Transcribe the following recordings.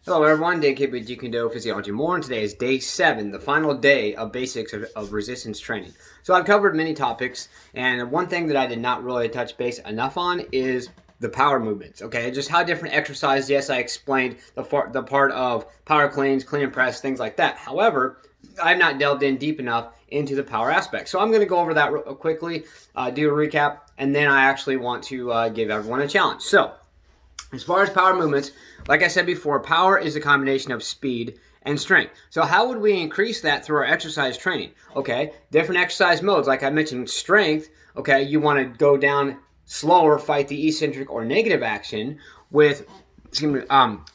Hello everyone, Dan Kid with Kune Physiology More, and today is day 7, the final day of basics of resistance training. So I've covered many topics, and one thing that I did not really touch base enough on is the power movements, okay? Just how different exercise, yes, I explained the part of power cleans, clean and press, things like that. However, I've not delved in deep enough into the power aspect. So I'm going to go over that real quickly, do a recap, and then I actually want to give everyone a challenge. So, as far as power movements, like I said before, power is a combination of speed and strength. So how would we increase that through our exercise training? Okay, different exercise modes. Like I mentioned, strength, okay, you want to go down slower, fight the eccentric or negative action. With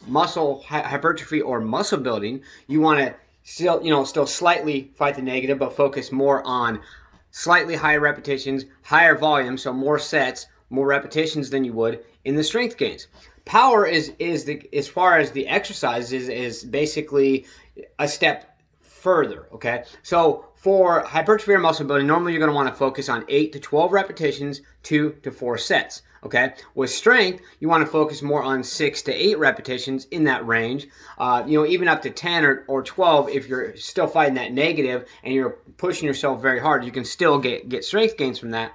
muscle hypertrophy or muscle building, you want to still slightly fight the negative, but focus more on slightly higher repetitions, higher volume, so more sets, more repetitions than you would in the strength gains. Power is the, as far as the exercise is basically a step further, okay? So for hypertrophy or muscle building, normally you're going to want to focus on 8 to 12 repetitions, 2 to 4 sets, okay? With strength, you want to focus more on 6 to 8 repetitions in that range, even up to 10 or 12 if you're still fighting that negative and you're pushing yourself very hard, you can still get strength gains from that.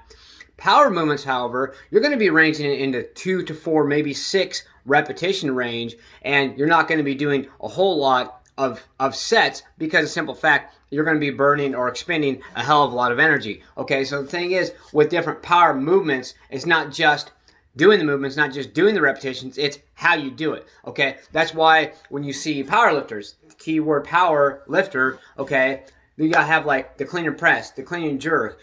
Power movements, however, you're going to be ranging it into 2 to 4, maybe 6 repetition range, and you're not going to be doing a whole lot of sets because of simple fact, you're going to be burning or expending a hell of a lot of energy. Okay, so the thing is, with different power movements, it's not just doing the movements, not just doing the repetitions, it's how you do it. Okay, that's why when you see power lifters, keyword power lifter, okay, you got to have like the clean and press, the clean and jerk,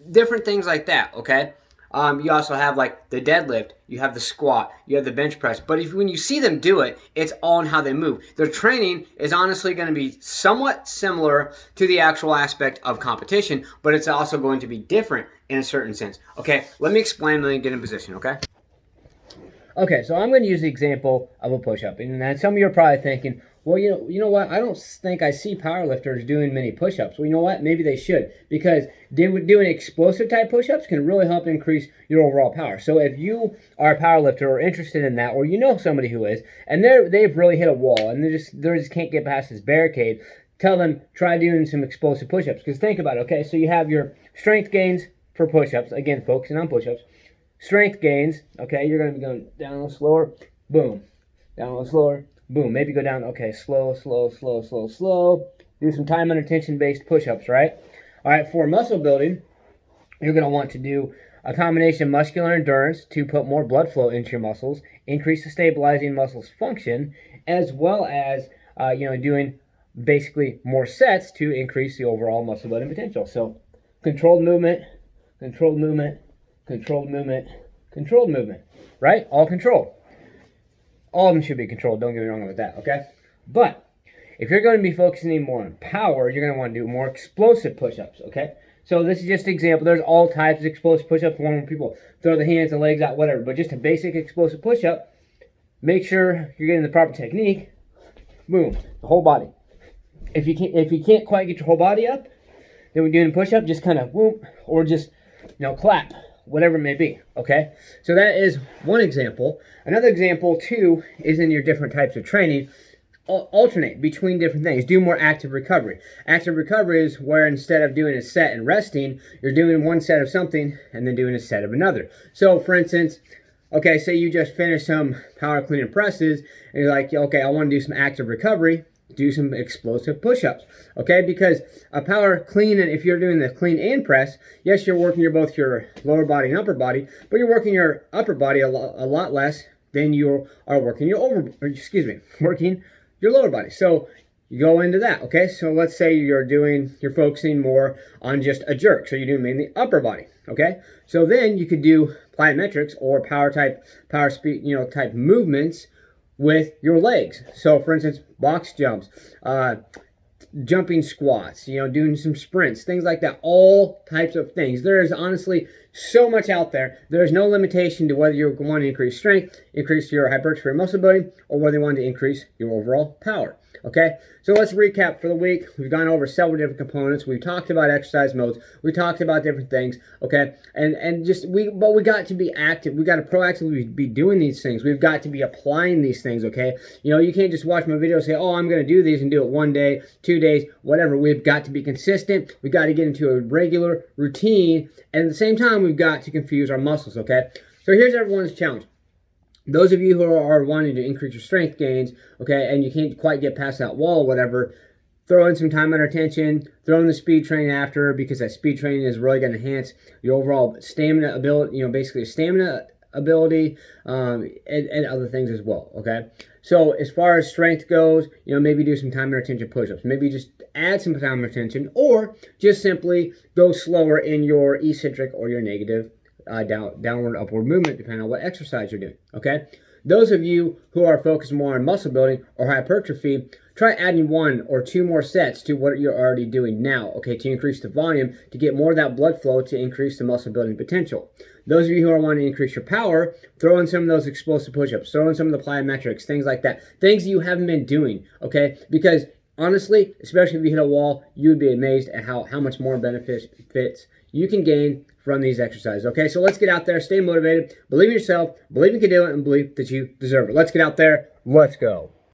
different things like that, okay? You also have like the deadlift, you have the squat, you have the bench press. But when you see them do it, it's all in how they move. Their training is honestly going to be somewhat similar to the actual aspect of competition, but it's also going to be different in a certain sense. Okay, let me explain, let me get in position, okay? Okay, so I'm going to use the example of a push-up. And then some of you are probably thinking, well, you know what? I don't think I see powerlifters doing many push-ups. Well, you know what? Maybe they should, because doing explosive type push-ups can really help increase your overall power. So if you are a powerlifter or interested in that, or you know somebody who is, and they've really hit a wall and they just can't get past this barricade, tell them try doing some explosive push-ups. Because think about it, okay? So you have your strength gains for push-ups, again, focusing on push-ups. Strength gains, okay, you're going to be going down a little slower, boom, down a little slower, boom. Maybe go down, okay, slow. Do some time under tension-based push-ups, right? All right, for muscle building, you're going to want to do a combination of muscular endurance to put more blood flow into your muscles, increase the stabilizing muscles function, as well as, doing basically more sets to increase the overall muscle building potential. So controlled movement, controlled movement, controlled movement, controlled movement, right? All controlled. All of them should be controlled, don't get me wrong with that, okay? But if you're going to be focusing more on power, you're going to want to do more explosive push-ups, okay? So this is just an example. There's all types of explosive push-ups, one where people throw the hands and legs out, whatever, but just a basic explosive push-up, make sure you're getting the proper technique, boom, the whole body. If you can't quite get your whole body up, then when you're doing a push-up, just kind of whoop, or just, clap, whatever it may be, okay? So that is one example. Another example, too, is in your different types of training. Alternate between different things. Do more active recovery. Active recovery is where instead of doing a set and resting, you're doing one set of something and then doing a set of another. So, for instance, okay, say you just finished some power clean and presses, and you're like, okay, I want to do some active recovery. Do some explosive push-ups, okay? Because a power clean, and if you're doing the clean and press, yes, you're working both your lower body and upper body, but you're working your upper body a lot less than you are working working your lower body. So you go into that, okay? So let's say you're focusing more on just a jerk, so you're doing mainly upper body, okay? So then you could do plyometrics or power speed, type movements with your legs. So for instance, box jumps, jumping squats, doing some sprints, things like that, all types of things. There is honestly so much out there. There's no limitation to whether you want to increase strength, increase your hypertrophy or muscle building, or whether you want to increase your overall power. Okay, so let's recap for the week. We've gone over several different components. We've talked about exercise modes. We talked about different things. Okay, but we got to be active. We got to proactively be doing these things. We've got to be applying these things. Okay, you can't just watch my video and say, oh, I'm going to do these and do it 1 day, 2 days, whatever. We've got to be consistent. We got to get into a regular routine, and at the same time, we've got to confuse our muscles. Okay, so here's everyone's challenge. Those of you who are wanting to increase your strength gains, okay, and you can't quite get past that wall, whatever, throw in some time and attention, throw in the speed training after, because that speed training is really going to enhance your overall stamina ability, basically stamina ability, and other things as well, okay? So as far as strength goes, maybe do some time and attention push-ups. Maybe just add some time and attention, or just simply go slower in your eccentric or your negative downward, upward movement, depending on what exercise you're doing, okay? Those of you who are focused more on muscle building or hypertrophy, try adding 1 or 2 more sets to what you're already doing now, okay, to increase the volume, to get more of that blood flow, to increase the muscle building potential. Those of you who are wanting to increase your power, throw in some of those explosive push-ups, throw in some of the plyometrics, things like that, things you haven't been doing, okay? Because honestly, especially if you hit a wall, you would be amazed at how much more benefits you can gain from these exercises. Okay, so let's get out there, stay motivated, believe in yourself, believe you can do it, and believe that you deserve it. Let's get out there, let's go.